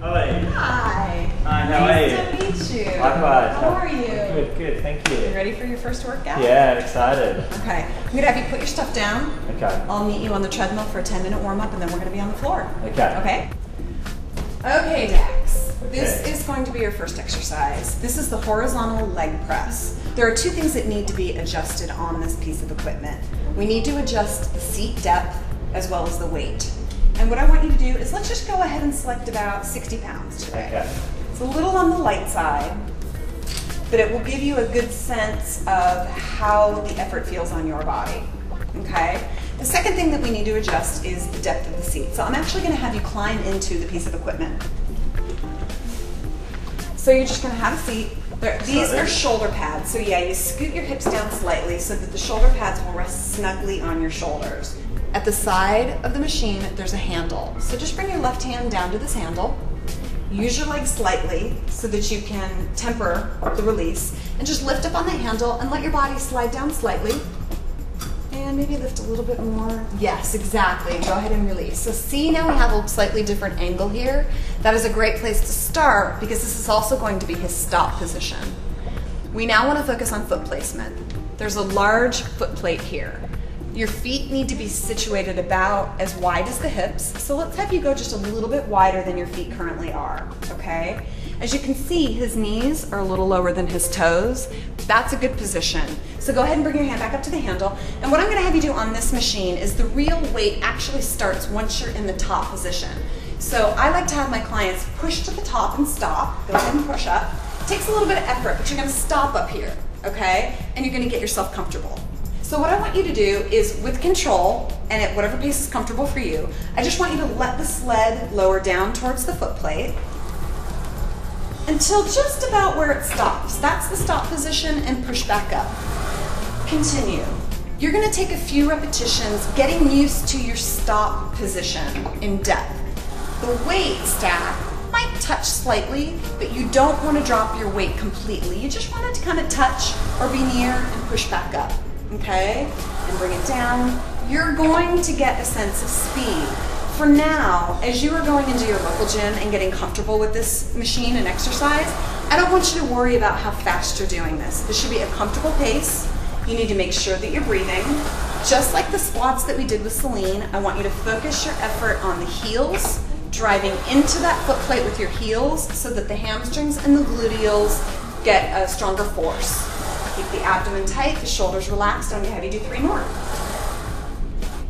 Hi. Hi. Hi, how are you? Nice to meet you. Likewise. How are you? Good, thank you. You ready for your first workout? Yeah, I'm excited. Okay. I'm going to have you put your stuff down. Okay. I'll meet you on the treadmill for a 10-minute warm-up, and then we're going to be on the floor. Okay. Okay? Okay, Dax. Okay. This is going to be your first exercise. This is the horizontal leg press. There are two things that need to be adjusted on this piece of equipment. We need to adjust the seat depth as well as the weight. And what I want you to do is let's just go ahead and select about 60 pounds today. Okay. It's a little on the light side, but it will give you a good sense of how the effort feels on your body, okay? The second thing that we need to adjust is the depth of the seat. So I'm actually gonna have you climb into the piece of equipment. So you're just gonna have a seat. These are shoulder pads. So yeah, you scoot your hips down slightly so that the shoulder pads will rest snugly on your shoulders. At the side of the machine, there's a handle. So just bring your left hand down to this handle. Use your leg slightly so that you can temper the release. And just lift up on the handle and let your body slide down slightly. And maybe lift a little bit more. Yes, exactly. Go ahead and release. So see, now we have a slightly different angle here. That is a great place to start because this is also going to be his stop position. We now want to focus on foot placement. There's a large foot plate here. Your feet need to be situated about as wide as the hips. So let's have you go just a little bit wider than your feet currently are, okay? As you can see, his knees are a little lower than his toes. That's a good position. So go ahead and bring your hand back up to the handle. And what I'm gonna have you do on this machine is the real weight actually starts once you're in the top position. So I like to have my clients push to the top and stop. Go ahead and push up. It takes a little bit of effort, but you're gonna stop up here, okay? And you're gonna get yourself comfortable. So what I want you to do is, with control, and at whatever pace is comfortable for you, I just want you to let the sled lower down towards the foot plate until just about where it stops. That's the stop position, and push back up. Continue. You're gonna take a few repetitions getting used to your stop position in depth. The weight stack might touch slightly, but you don't want to drop your weight completely. You just want it to kind of touch or be near and push back up. Okay, and bring it down. You're going to get a sense of speed. For now, as you are going into your local gym and getting comfortable with this machine and exercise, I don't want you to worry about how fast you're doing this. This should be a comfortable pace. You need to make sure that you're breathing. Just like the squats that we did with Celine, I want you to focus your effort on the heels, driving into that foot plate with your heels so that the hamstrings and the gluteals get a stronger force. Keep the abdomen tight, the shoulders relaxed. I'm gonna have you do 3 more.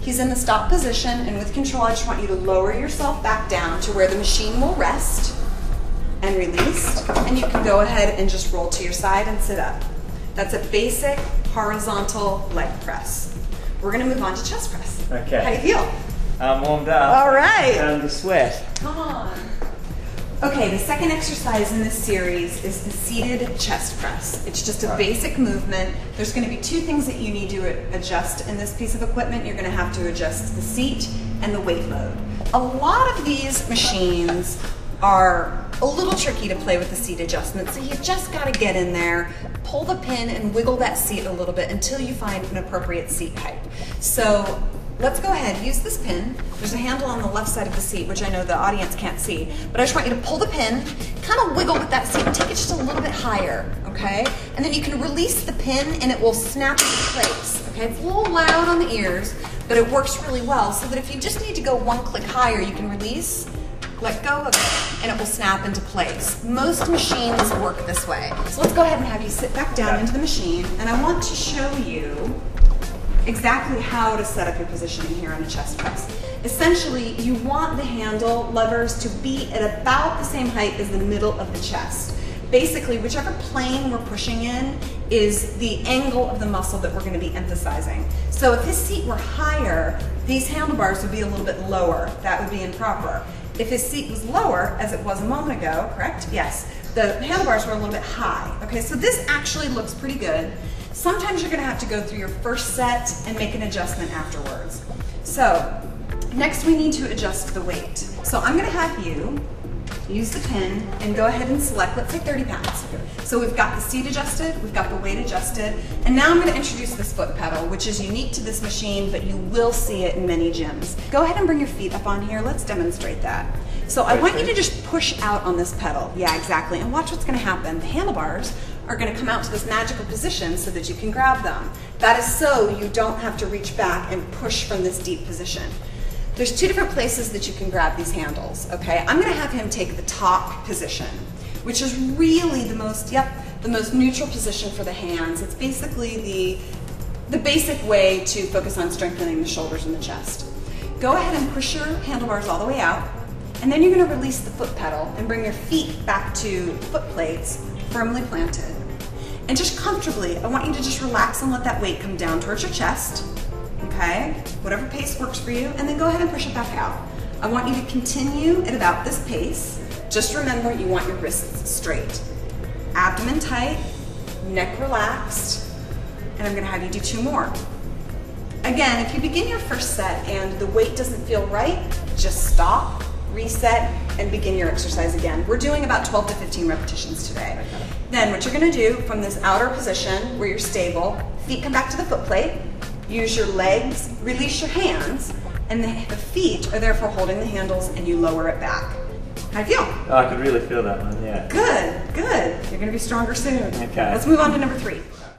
He's in the stop position, and with control, I just want you to lower yourself back down to where the machine will rest and release. And you can go ahead and just roll to your side and sit up. That's a basic horizontal leg press. We're gonna move on to chest press. Okay. How do you feel? I'm warmed up. All right. I'm starting to sweat. Come on. Okay, the second exercise in this series is the seated chest press. It's just a basic movement. There's going to be 2 things that you need to adjust in this piece of equipment. You're going to have to adjust the seat and the weight load. A lot of these machines are a little tricky to play with the seat adjustment, so you just got to get in there, pull the pin, and wiggle that seat a little bit until you find an appropriate seat height. So let's go ahead, use this pin. There's a handle on the left side of the seat, which I know the audience can't see, but I just want you to pull the pin, kind of wiggle with that seat, and take it just a little bit higher, okay? And then you can release the pin and it will snap into place, okay? It's a little loud on the ears, but it works really well, so that if you just need to go 1 click higher, you can release, let go of it, and it will snap into place. Most machines work this way. So let's go ahead and have you sit back down into the machine, and I want to show you exactly how to set up your positioning here on a chest press. Essentially, you want the handle levers to be at about the same height as the middle of the chest. Basically, whichever plane we're pushing in is the angle of the muscle that we're going to be emphasizing. So if his seat were higher, these handlebars would be a little bit lower. That would be improper. If his seat was lower, as it was a moment ago, correct? Yes. The handlebars were a little bit high. Okay, so this actually looks pretty good. Sometimes you're gonna have to go through your first set and make an adjustment afterwards. So, next we need to adjust the weight. So I'm gonna have you use the pin and go ahead and select, let's say 30 pounds. So we've got the seat adjusted, we've got the weight adjusted, and now I'm gonna introduce this foot pedal, which is unique to this machine, but you will see it in many gyms. Go ahead and bring your feet up on here, let's demonstrate that. So I want you to just push out on this pedal. Yeah, exactly. And watch what's going to happen. The handlebars are going to come out to this magical position so that you can grab them. That is so you don't have to reach back and push from this deep position. There's two different places that you can grab these handles, okay? I'm going to have him take the top position, which is really the most neutral position for the hands. It's basically the basic way to focus on strengthening the shoulders and the chest. Go ahead and push your handlebars all the way out, and then you're going to release the foot pedal and bring your feet back to foot plates, firmly planted. And just comfortably, I want you to just relax and let that weight come down towards your chest, okay? Whatever pace works for you, and then go ahead and push it back out. I want you to continue at about this pace. Just remember, you want your wrists straight. Abdomen tight, neck relaxed, and I'm going to have you do 2 more. Again, if you begin your first set and the weight doesn't feel right, just stop, reset, and begin your exercise again. We're doing about 12 to 15 repetitions today. Then what you're going to do from this outer position where you're stable, feet come back to the foot plate, use your legs, release your hands, and the feet are therefore holding the handles, and you lower it back. How do you feel? Oh, I could really feel that one, yeah. Good, good. You're going to be stronger soon. Okay. Let's move on to number 3.